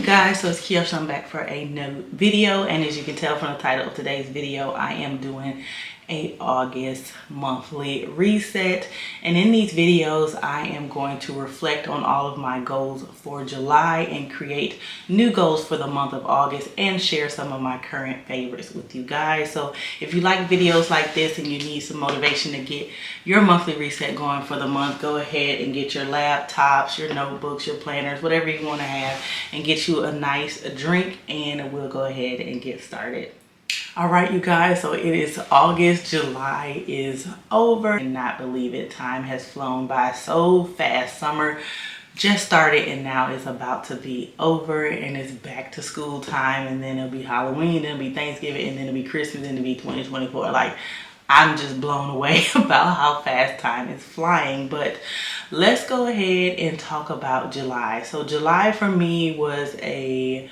guys, so it's Kia. I'm back for a new video, and as you can tell from the title of today's video, I am doing a August monthly reset. And in these videos I am going to reflect on all of my goals for July and create new goals for the month of August and share some of my current favorites with you guys. So if you like videos like this and you need some motivation to get your monthly reset going for the month, go ahead and get your laptops, your notebooks, your planners, whatever you want to have, and get you a nice drink, and we'll go ahead and get started. All right, you guys, so it is August. July is over. I cannot believe it. Time has flown by so fast. Summer just started and now it's about to be over, and it's back to school time, and then it'll be Halloween, then it'll be Thanksgiving, and then it'll be Christmas, and it'll be 2024. Like, I'm just blown away about how fast time is flying. But let's go ahead and talk about July. So July for me was a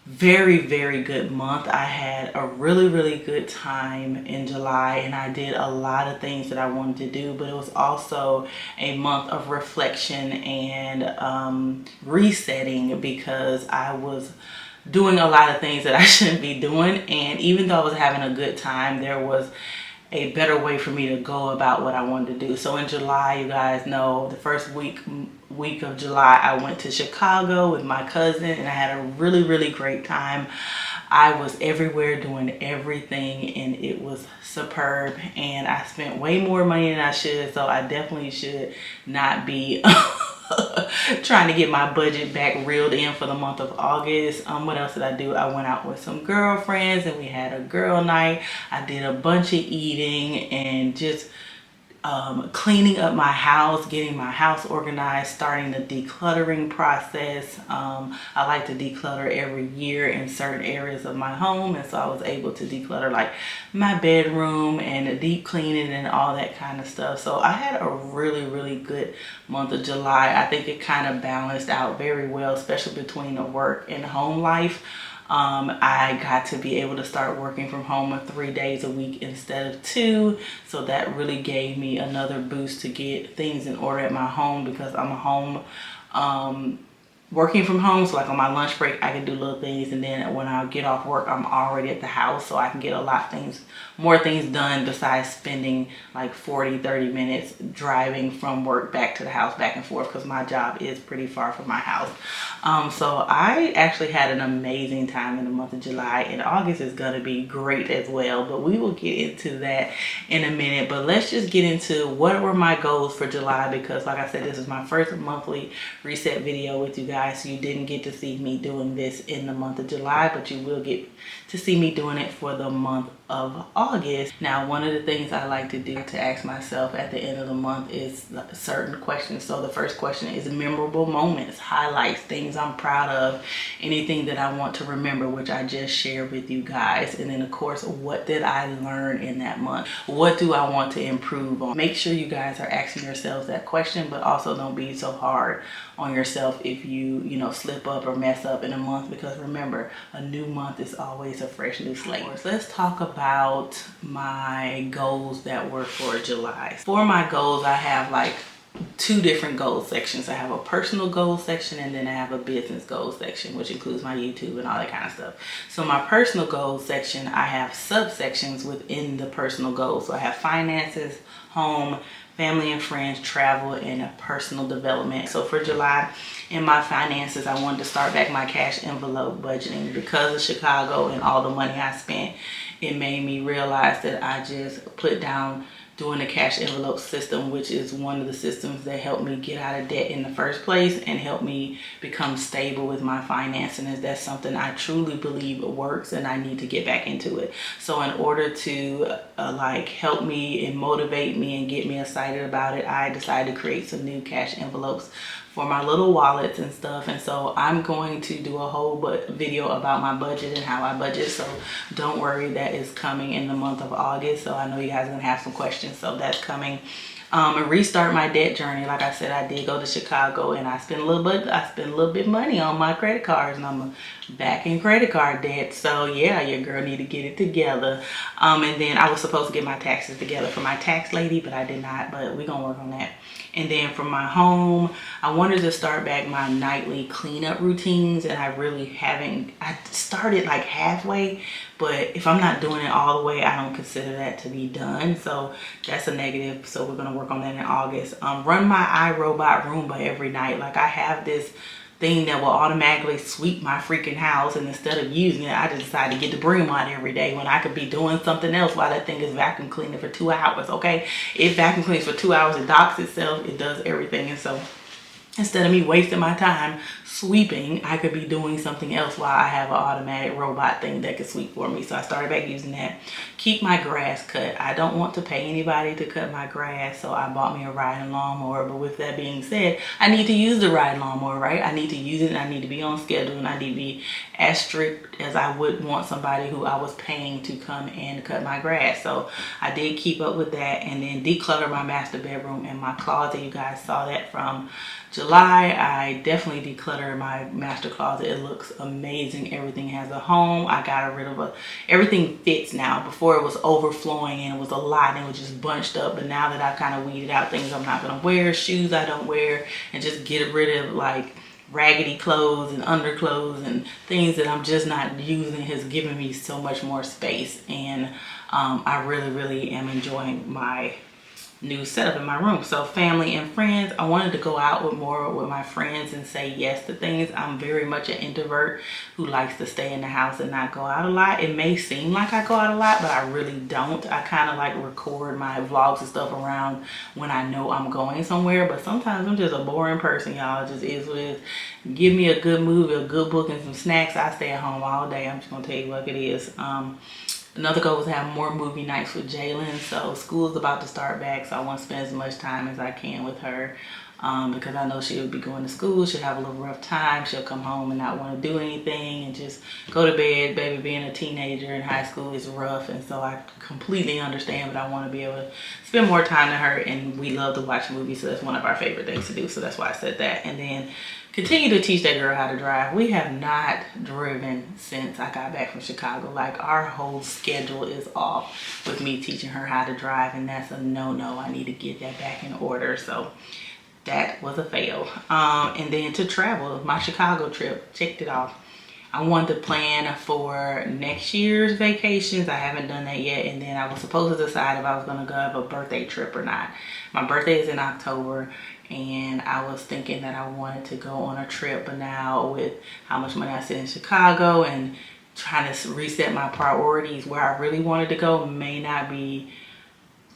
very good month. I had a really good time in July, and I did a lot of things that I wanted to do, but it was also a month of reflection and resetting, because I was doing a lot of things that I shouldn't be doing. And even though I was having a good time, there was a better way for me to go about what I wanted to do. So in July, you guys know, the first week of July, I went to Chicago with my cousin, and I had a really great time. I was everywhere doing everything, and it was superb, and I spent way more money than I should, so I definitely should not be trying to get my budget back reeled in for the month of August. What else did I do? I went out with some girlfriends and we had a girl night. I did a bunch of eating and just cleaning up my house, getting my house organized, starting the decluttering process. I like to declutter every year in certain areas of my home, and so I was able to declutter like my bedroom and deep cleaning and all that kind of stuff. So I had a really good month of July. I think it kind of balanced out very well, especially between the work and home life. I got to be able to start working from home 3 days a week instead of 2, so that really gave me another boost to get things in order at my home, because I'm home working from home. So like on my lunch break, I can do little things, and then when I get off work, I'm already at the house, so I can get more things done besides spending like 40-30 minutes driving from work back to the house, back and forth, because my job is pretty far from my house. So I actually had an amazing time in the month of July, and August is going to be great as well, but we will get into that in a minute. But let's just get into what were my goals for July, because like I said, this is my first monthly reset video with you guys. So you didn't get to see me doing this in the month of July, but you will get to see me doing it for the month of August. Now, one of the things I like to do to ask myself at the end of the month is certain questions. So the first question is memorable moments, highlights, things I'm proud of, anything that I want to remember, which I just shared with you guys. And then of course, what did I learn in that month? What do I want to improve on? Make sure you guys are asking yourselves that question, but also don't be so hard on yourself if you slip up or mess up in a month, because remember, a new month is always a fresh new slate. So let's talk about my goals that were for July. For my goals, I have like 2 different goal sections. I have a personal goal section, and then I have a business goal section, which includes my YouTube and all that kind of stuff. So my personal goal section, I have subsections within the personal goals. So I have finances, home, family and friends, travel, and personal development. So for July, in my finances, I wanted to start back my cash envelope budgeting. Because of Chicago and all the money I spent, it made me realize that I just put down doing the cash envelope system, which is one of the systems that helped me get out of debt in the first place and helped me become stable with my finances. And that's something I truly believe works, and I need to get back into it. So in order to help me and motivate me and get me excited about it, I decided to create some new cash envelopes for my little wallets and stuff. And so I'm going to do a whole video about my budget and how I budget, so don't worry, that is coming in the month of August. So I know you guys are gonna have some questions, so that's coming and restart my debt journey. Like I said, I did go to Chicago and I spent a little bit money on my credit cards, and I'm back in credit card debt. So yeah, your girl need to get it together. And then I was supposed to get my taxes together for my tax lady, but I did not, but we're gonna work on that. And then from my home, I wanted to start back my nightly cleanup routines, and I really haven't. I started like halfway, but if I'm not doing it all the way, I don't consider that to be done. So that's a negative. So we're gonna work on that in August. Run my iRobot Roomba every night. Like I have this thing that will automatically sweep my freaking house, and instead of using it, I just decided to get the broom out every day when I could be doing something else while that thing is vacuum cleaning for 2 hours. Okay, it vacuum cleans for 2 hours, it docks itself, it does everything. And so instead of me wasting my time sweeping, I could be doing something else while I have an automatic robot thing that could sweep for me. So I started back using that. Keep my grass cut. I don't want to pay anybody to cut my grass, so I bought me a riding lawnmower. But with that being said, I need to use the riding lawnmower, right? I need to use it, and I need to be on schedule, and I need to be as strict as I would want somebody who I was paying to come and cut my grass. So I did keep up with that, and then declutter my master bedroom and my closet. You guys saw that from July. I definitely decluttered my master closet. It looks amazing. Everything has a home. I got rid of everything fits now. Before it was overflowing and it was a lot and it was just bunched up, but now that I've kind of weeded out things I'm not gonna wear, shoes I don't wear, and just get rid of like raggedy clothes and underclothes and things that I'm just not using, has given me so much more space. And I really am enjoying my new setup in my room. So family and friends, I wanted to go out with more with my friends and say yes to things. I'm very much an introvert who likes to stay in the house and not go out a lot. It may seem like I go out a lot, but I really don't. I kind of like record my vlogs and stuff around when I know I'm going somewhere, but sometimes I'm just a boring person, y'all. It just is what it is. Give me a good movie, a good book, and some snacks, I stay at home all day. I'm just gonna tell you what it is. Another goal was to have more movie nights with Jalen. So school's about to start back, so I want to spend as much time as I can with her, because I know she'll be going to school. She'll have a little rough time. She'll come home and not want to do anything and just go to bed. Baby, being a teenager in high school is rough, and so I completely understand, but I want to be able to spend more time with her, and we love to watch movies, so that's one of our favorite things to do. So that's why I said that. And then continue to teach that girl how to drive. We have not driven since I got back from Chicago. Like, our whole schedule is off with me teaching her how to drive, and that's a no-no. I need to get that back in order. So that was a fail. And then to travel, my Chicago trip, checked it off. I wanted to plan for next year's vacations. I haven't done that yet. And then I was supposed to decide if I was gonna go have a birthday trip or not. My birthday is in October, and I was thinking that I wanted to go on a trip, but now with how much money I spent in Chicago and trying to reset my priorities, where I really wanted to go may not be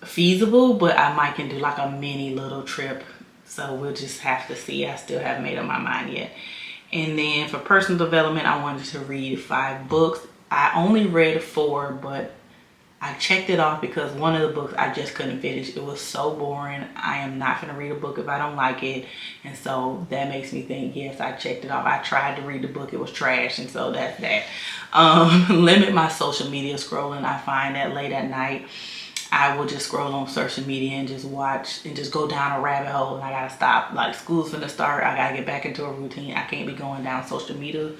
feasible, but I might can do like a mini little trip. So we'll just have to see. I still haven't made up my mind yet. And then for personal development, I wanted to read 5 books. I only read 4, but I checked it off because one of the books I just couldn't finish. It was so boring. I am not going to read a book if I don't like it. And so that makes me think, yes, I checked it off. I tried to read the book. It was trash. And so that's that. Limit my social media scrolling. I find that late at night, I will just scroll on social media and just watch and just go down a rabbit hole, and I gotta stop. Like, school's finna start, I gotta get back into a routine. I can't be going down social media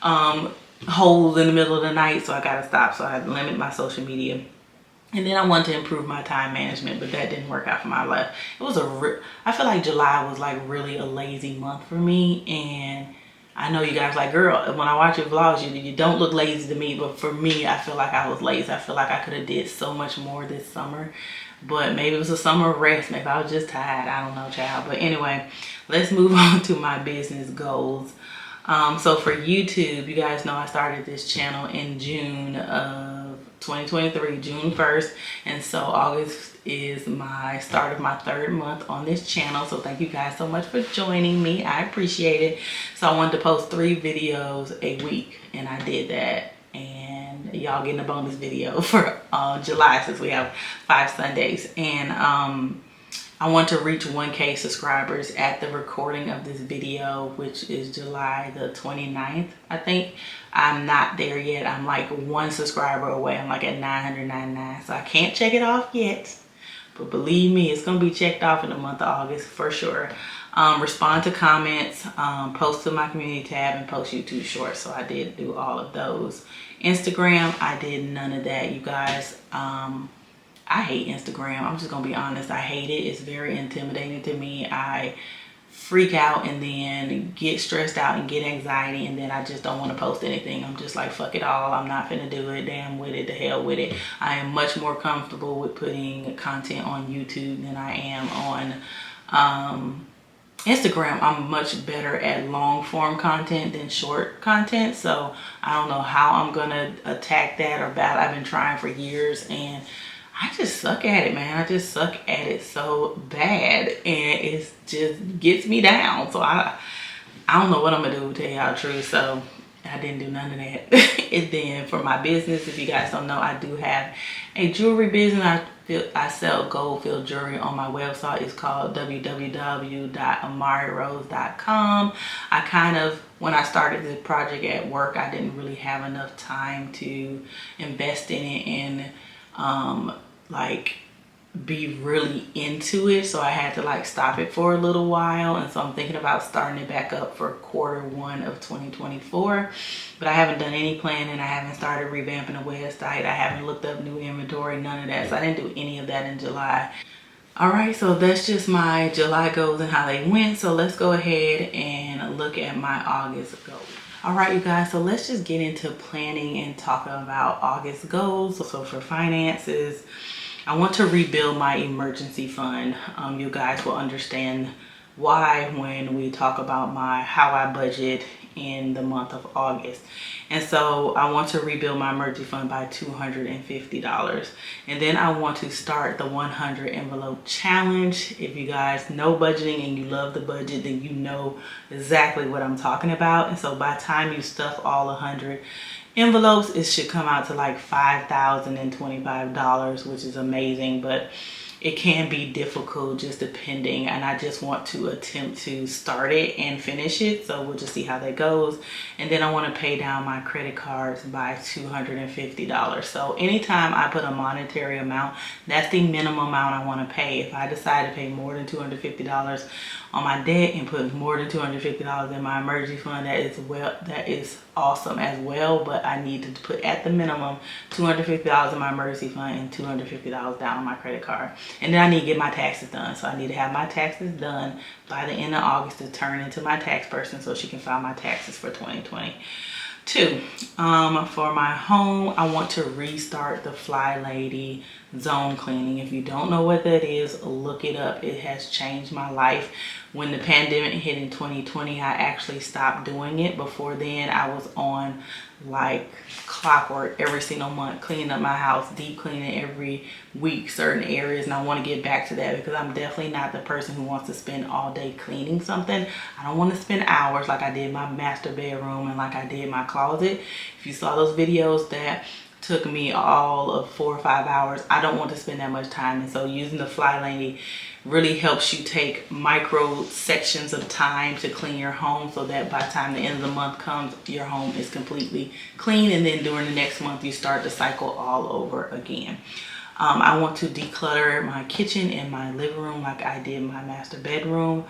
holes in the middle of the night, so I gotta stop. So I limit my social media. And then I wanted to improve my time management, but that didn't work out for my life. It was I feel like July was like really a lazy month for me, and I know you guys like, girl, when I watch your vlogs, you don't look lazy to me, but for me, I feel like I was lazy. I feel like I could have did so much more this summer, but maybe it was a summer of rest. Maybe I was just tired. I don't know, child. But anyway, let's move on to my business goals. So for YouTube, you guys know I started this channel in June of 2023, June 1st. And so August is my start of my 3rd month on this channel. So thank you guys so much for joining me. I appreciate it. So I wanted to post 3 videos a week, and I did that. And y'all getting a bonus video for July, since we have 5 Sundays. And I want to reach 1K subscribers at the recording of this video, which is July the 29th, I think. I'm not there yet. I'm like 1 subscriber away. I'm like at 999, so I can't check it off yet. but believe me, it's gonna be checked off in the month of August for sure. Respond to comments, post to my community tab, and post YouTube shorts. So I did do all of those. Instagram, I did none of that, you guys. I hate Instagram. I'm just gonna be honest. I hate it. It's very intimidating to me. I freak out and then get stressed out and get anxiety, and then I just don't want to post anything. I'm just like, fuck it all. I'm not finna do it. Damn with it. The hell with it. I am much more comfortable with putting content on YouTube than I am on Instagram. I'm much better at long form content than short content. So I don't know how I'm gonna attack that or battle. I've been trying for years and I just suck at it, man. I just suck at it so bad, and it just gets me down. So I don't know what I'm gonna do, to tell y'all the truth. So I didn't do none of that. And then for my business, if you guys don't know, I do have a jewelry business. I sell gold filled jewelry on my website. It's called www.amarirose.com. I kind of, when I started this project at work, I didn't really have enough time to invest in it and like be really into it, so I had to like stop it for a little while, and so I'm thinking about starting it back up for Q1 of 2024, but I haven't done any planning. I haven't started revamping the website. I haven't looked up new inventory, none of that. So I didn't do any of that in July. All right, so that's just my July goals and how they went. So let's go ahead and look at my August goals. All right, you guys, so let's just get into planning and talking about August goals. So for finances, I want to rebuild my emergency fund. You guys will understand why when we talk about how I budget in the month of August. And so I want to rebuild my emergency fund by $250. And then I want to start the 100 envelope challenge. If you guys know budgeting and you love the budget, then you know exactly what I'm talking about. And so by the time you stuff all 100 envelopes, it should come out to like $5,025, which is amazing, but it can be difficult just depending, and I just want to attempt to start it and finish it. So we'll just see how that goes. And then I want to pay down my credit cards by $250. So anytime I put a monetary amount, that's the minimum amount I want to pay. If I decide to pay more than $250 on my debt and put more than $250 in my emergency fund, that is awesome as well. But I need to put at the minimum $250 in my emergency fund and $250 down on my credit card. And then I need to get my taxes done. So I need to have my taxes done by the end of August to turn into my tax person so she can file my taxes for 2022. For my home, I want to restart the Fly Lady zone cleaning. If you don't know what that is, look it up. It has changed my life. When the pandemic hit in 2020, I actually stopped doing it. Before then, I was on like clockwork every single month, cleaning up my house, deep cleaning every week certain areas, and I want to get back to that because I'm definitely not the person who wants to spend all day cleaning something. I don't want to spend hours like I did my master bedroom and like I did my closet. If you saw those videos that took me all of 4 or 5 hours, I don't want to spend that much time. And so using the Fly Lady really helps you take micro sections of time to clean your home, so that by the time the end of the month comes, your home is completely clean, and then during the next month you start the cycle all over again. I want to declutter my kitchen and my living room like I did my master bedroom.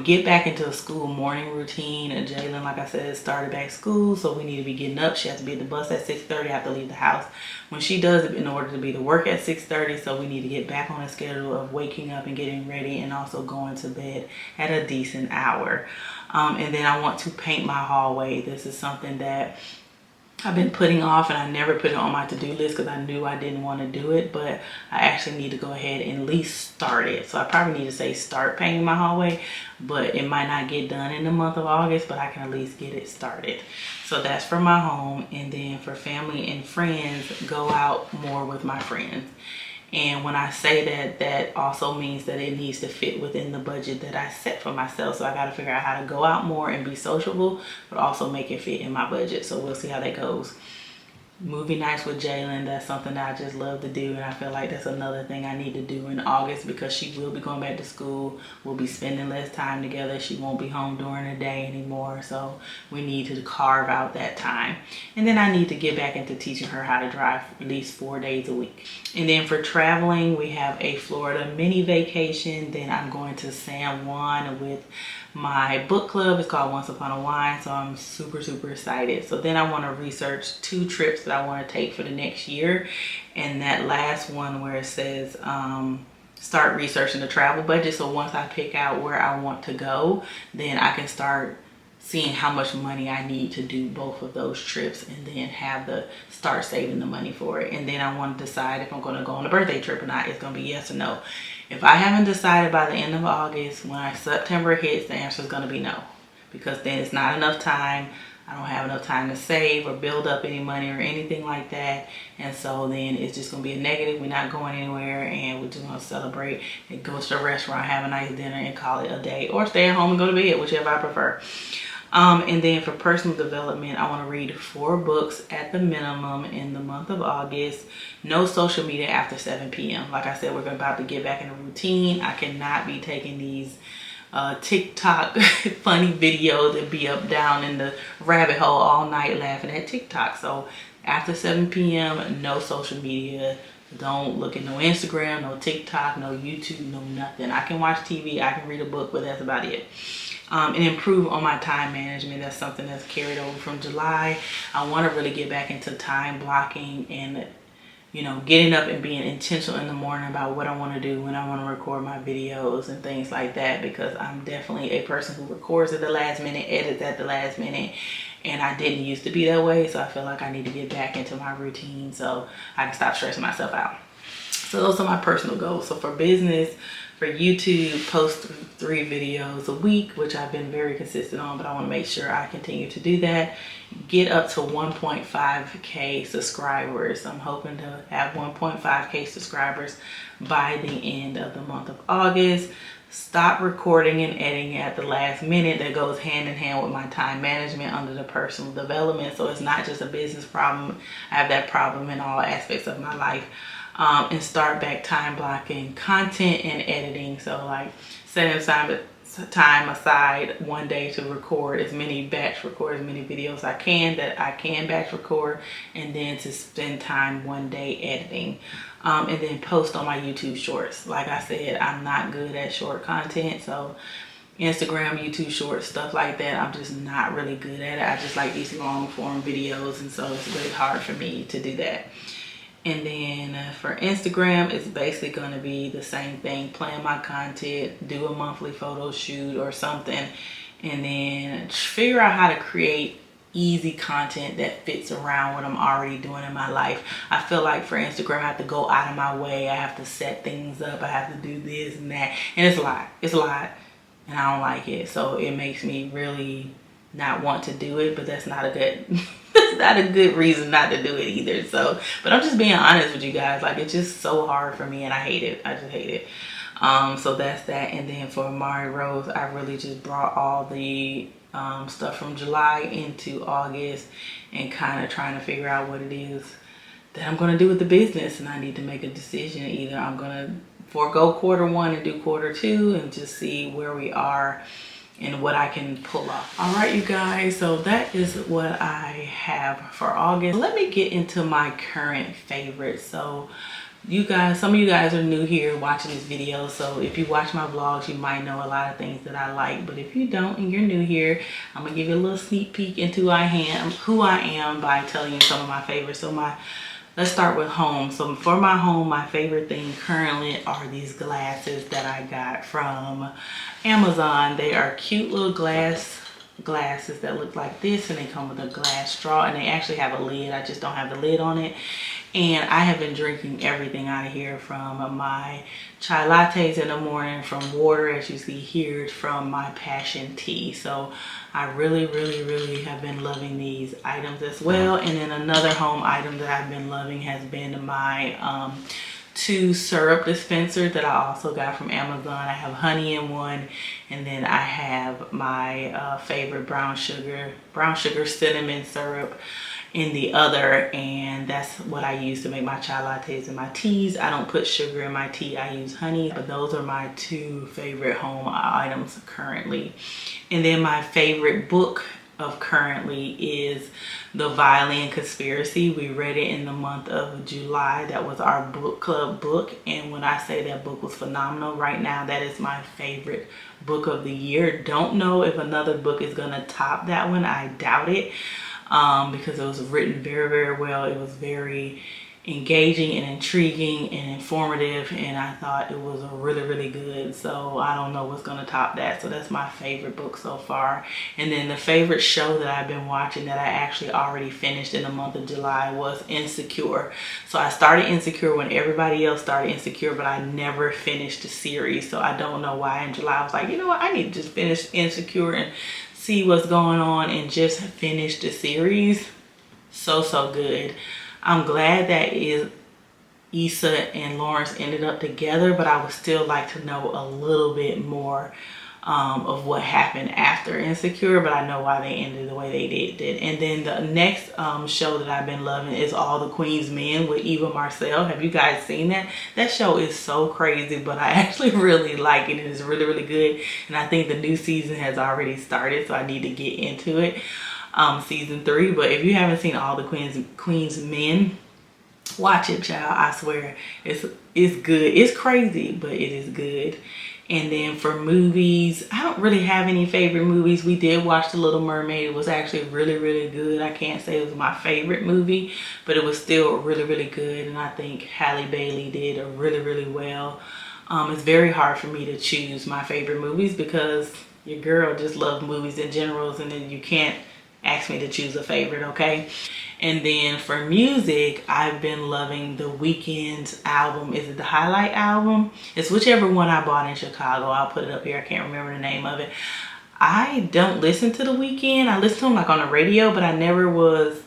Get back into the school morning routine. And Jalen, like I said, started back school, so we need to be getting up. She has to be at the bus at 6:30. I have to leave the house when she does it in order to be to work at 6:30. So we need to get back on a schedule of waking up and getting ready, and also going to bed at a decent hour. And then I want to paint my hallway. This is something that I've been putting off, and I never put it on my to-do list because I knew I didn't want to do it, but I actually need to go ahead and at least start it. So I probably need to say start painting my hallway, but it might not get done in the month of August, but I can at least get it started. So that's for my home. And then for family and friends, go out more with my friends. And when I say that, that also means that it needs to fit within the budget that I set for myself. So I got to figure out how to go out more and be sociable, but also make it fit in my budget. So we'll see how that goes. movie nights with Jalen. That's something that I just love to do, and I feel like that's another thing I need to do in August because she will be going back to school. We'll be spending less time together. She won't be home during the day anymore, so we need to carve out that time. And then I need to get back into teaching her how to drive at least 4 days a week. And then for traveling, we have a Florida mini vacation. Then I'm going to San Juan with my book club. It's called Once Upon a Wine, so I'm super excited. So then I want to research 2 trips that I want to take for the next year, and that last one where it says start researching the travel budget. So once I pick out where I want to go, then I can start seeing how much money I need to do both of those trips, and then start saving the money for it. And then I want to decide if I'm going to go on a birthday trip or not. It's going to be yes or no. If I haven't decided by the end of August, when September hits, the answer is going to be no, because then it's not enough time. I don't have enough time to save or build up any money or anything like that. And so then it's just going to be a negative. We're not going anywhere, and we're just going to celebrate and go to a restaurant, have a nice dinner, and call it a day, or stay at home and go to bed, whichever I prefer. And then for personal development, I want to read 4 books at the minimum in the month of August. No social media after 7 p.m. Like I said, we're about to get back in a routine. I cannot be taking these TikTok funny videos and be up down in the rabbit hole all night laughing at TikTok. So after 7 p.m., no social media. Don't look at no Instagram, no TikTok, no YouTube, no nothing. I can watch TV, I can read a book, but that's about it. And improve on my time management. That's something that's carried over from July. I want to really get back into time blocking and, you know, getting up and being intentional in the morning about what I want to do, when I want to record my videos and things like that, because I'm definitely a person who records at the last minute, edits at the last minute, and I didn't used to be that way. So I feel like I need to get back into my routine so I can stop stressing myself out. So those are my personal goals. So for business, for YouTube, post 3 videos a week, which I've been very consistent on, but I want to make sure I continue to do that. Get up to 1.5K subscribers. I'm hoping to have 1.5K subscribers by the end of the month of August. Stop recording and editing at the last minute. That goes hand in hand with my time management under the personal development. So it's not just a business problem. I have that problem in all aspects of my life. And start back time blocking content and editing. So like setting time aside one day to record as many batch videos I can that I can batch record, and then to spend time one day editing. And then post on my YouTube shorts. Like I said, I'm not good at short content, so Instagram, YouTube shorts, stuff like that, I'm just not really good at it. I just like these long form videos, and so it's really hard for me to do that. And then for Instagram, it's basically going to be the same thing. Plan my content, do a monthly photo shoot or something, and then figure out how to create easy content that fits around what I'm already doing in my life. I feel like for Instagram, I have to go out of my way. I have to set things up. I have to do this and that. And it's a lot. It's a lot. And I don't like it. So it makes me really not want to do it, but that's not a good... It's not a good reason not to do it either. So, but I'm just being honest with you guys. Like, it's just so hard for me, and I hate it. I just hate it. So that's that. And then for Amari Rose, I really just brought all the stuff from July into August and kind of trying to figure out what it is that I'm going to do with the business. And I need to make a decision. Either I'm going to forego Q1 and do Q2 and just see where we are and what I can pull off. All right, you guys, so that is what I have for August. Let me get into my current favorites. So you guys, some of you guys are new here watching this video, so if you watch my vlogs, you might know a lot of things that I like. But if you don't and you're new here, I'm gonna give you a little sneak peek into who I am by telling you some of my favorites. So let's start with home. So for my home, my favorite thing currently are these glasses that I got from Amazon. They are cute little glasses that look like this, and they come with a glass straw, and they actually have a lid. I just don't have the lid on it. And I have been drinking everything out of here, from my chai lattes in the morning, from water, as you see here, from my passion tea. So I really have been loving these items as well. And then another home item that I've been loving has been my 2 syrup dispensers that I also got from Amazon. I have honey in one, and then I have my favorite brown sugar cinnamon syrup in the other, and that's what I use to make my chai lattes and my teas. I don't put sugar in my tea, I use honey, but those are my 2 favorite home items currently. And then my favorite book of currently is The Violin Conspiracy. We read it in the month of July. That was our book club book, and when I say that book was phenomenal, right now that is my favorite book of the year. Don't know if another book is gonna top that one. I doubt it, because it was written very, very well. It was very engaging and intriguing and informative, and I thought it was really, really good. So I don't know what's gonna top that. So that's my favorite book so far. And then the favorite show that I've been watching that I actually already finished in the month of July was Insecure. So I started Insecure when everybody else started Insecure, but I never finished the series. So I don't know why in July I was like, you know what, I need to just finish Insecure and see what's going on and just finish the series. So good. I'm glad that Issa and Lawrence ended up together, but I would still like to know a little bit more of what happened after Insecure, but I know why they ended the way they did. And then the next show that I've been loving is All the Queen's Men with Eva Marcel. Have you guys seen that? That show is so crazy, but I actually really like it. It is really, really good. And I think the new season has already started, so I need to get into it. Season 3. But if you haven't seen All the Queen's Men, watch it, child. I swear it's good. It's crazy, but it is good. And then for movies, I don't really have any favorite movies. We did watch The Little Mermaid. It was actually really, really good. I can't say it was my favorite movie, but it was still really, really good. And I think Halle Bailey did really, really well. It's very hard for me to choose my favorite movies because your girl just loves movies in general, and then you can't ask me to choose a favorite, okay? And then for music, I've been loving The Weeknd's album. Is it the Highlight album? It's whichever one I bought in Chicago. I'll put it up here. I can't remember the name of it. I don't listen to The Weeknd. I listen to him like on the radio, but I never was,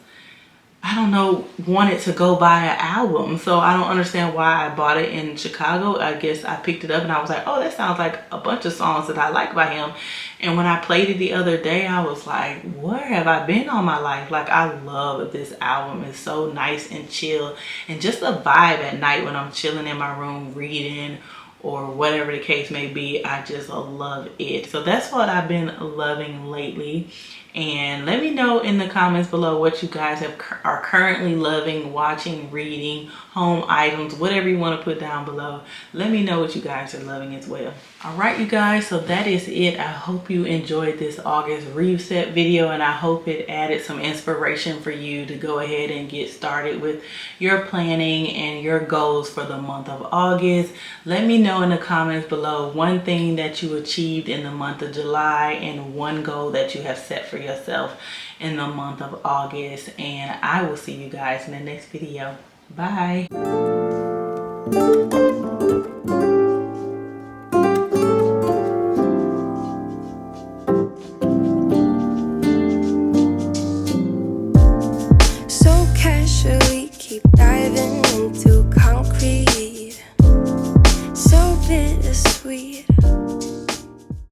I don't know, wanted to go buy an album. So I don't understand why I bought it in Chicago. I guess I picked it up and I was like, oh, that sounds like a bunch of songs that I like by him. And when I played it the other day, I was like, where have I been all my life? Like, I love this album. It's so nice and chill. And just the vibe at night when I'm chilling in my room reading or whatever the case may be, I just love it. So that's what I've been loving lately. And let me know in the comments below what you guys are currently loving, watching, reading, home items, whatever you want to put down below. Let me know what you guys are loving as well. All right, you guys, so that is it. I hope you enjoyed this August reset video, and I hope it added some inspiration for you to go ahead and get started with your planning and your goals for the month of August. Let me know in the comments below one thing that you achieved in the month of July and one goal that you have set for yourself in the month of August. And I will see you guys in the next video. Bye. So casually keep diving into concrete, so bittersweet.